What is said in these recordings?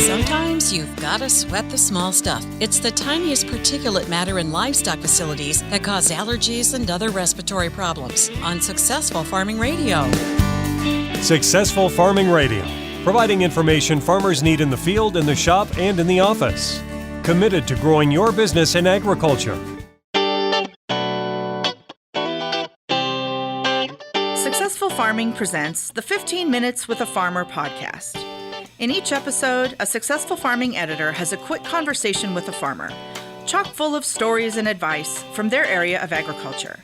Sometimes you've got to sweat the small stuff. It's the tiniest particulate matter in livestock facilities that cause allergies and other respiratory problems. On Successful Farming Radio. Successful Farming Radio, providing information farmers need in the field, in the shop, and in the office. Committed to growing your business in agriculture. Successful Farming presents the 15 Minutes with a Farmer podcast. In each episode, a Successful Farming editor has a quick conversation with a farmer, chock full of stories and advice from their area of agriculture.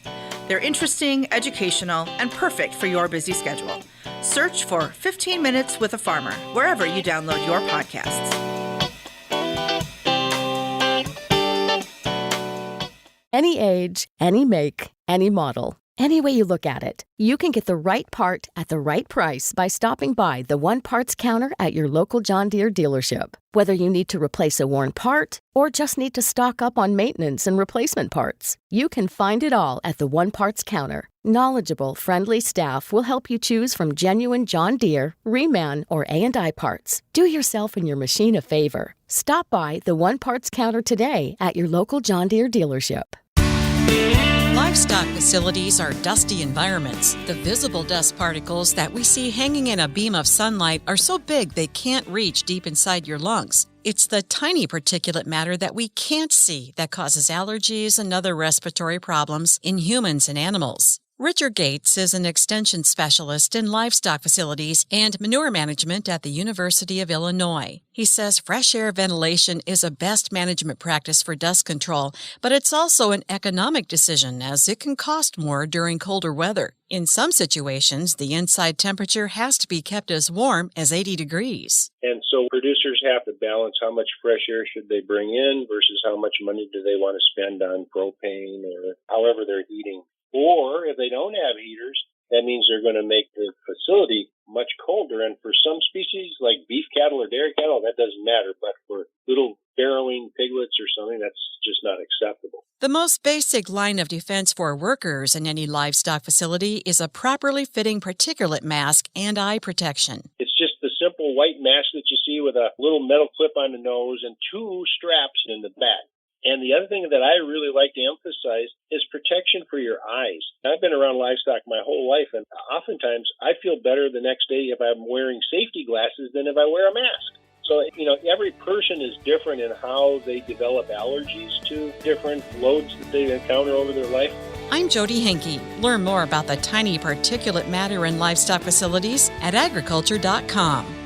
They're interesting, educational, and perfect for your busy schedule. Search for 15 Minutes with a Farmer wherever you download your podcasts. Any age, any make, any model. Any way you look at it, you can get the right part at the right price by stopping by the One Parts counter at your local John Deere dealership. Whether you need to replace a worn part or just need to stock up on maintenance and replacement parts, you can find it all at the One Parts counter. Knowledgeable, friendly staff will help you choose from genuine John Deere, Reman, or A&I parts. Do yourself and your machine a favor. Stop by the One Parts counter today at your local John Deere dealership. Livestock facilities are dusty environments. The visible dust particles that we see hanging in a beam of sunlight are so big they can't reach deep inside your lungs. It's the tiny particulate matter that we can't see that causes allergies and other respiratory problems in humans and animals. Richard Gates is an extension specialist in livestock facilities and manure management at the University of Illinois. He says fresh air ventilation is a best management practice for dust control, but it's also an economic decision as it can cost more during colder weather. In some situations, the inside temperature has to be kept as warm as 80 degrees. And so producers have to balance how much fresh air should they bring in versus how much money do they want to spend on propane or however they're heating. Or if they don't have heaters, that means they're going to make the facility much colder. And for some species like beef cattle or dairy cattle, that doesn't matter. But for little farrowing piglets or something, that's just not acceptable. The most basic line of defense for workers in any livestock facility is a properly fitting particulate mask and eye protection. It's just the simple white mask that you see with a little metal clip on the nose and two straps in the back. And the other thing that I really like to emphasize is protection for your eyes. I've been around livestock my whole life, and oftentimes I feel better the next day if I'm wearing safety glasses than if I wear a mask. So, every person is different in how they develop allergies to different loads that they encounter over their life. I'm Jody Henke. Learn more about the tiny particulate matter in livestock facilities at agriculture.com.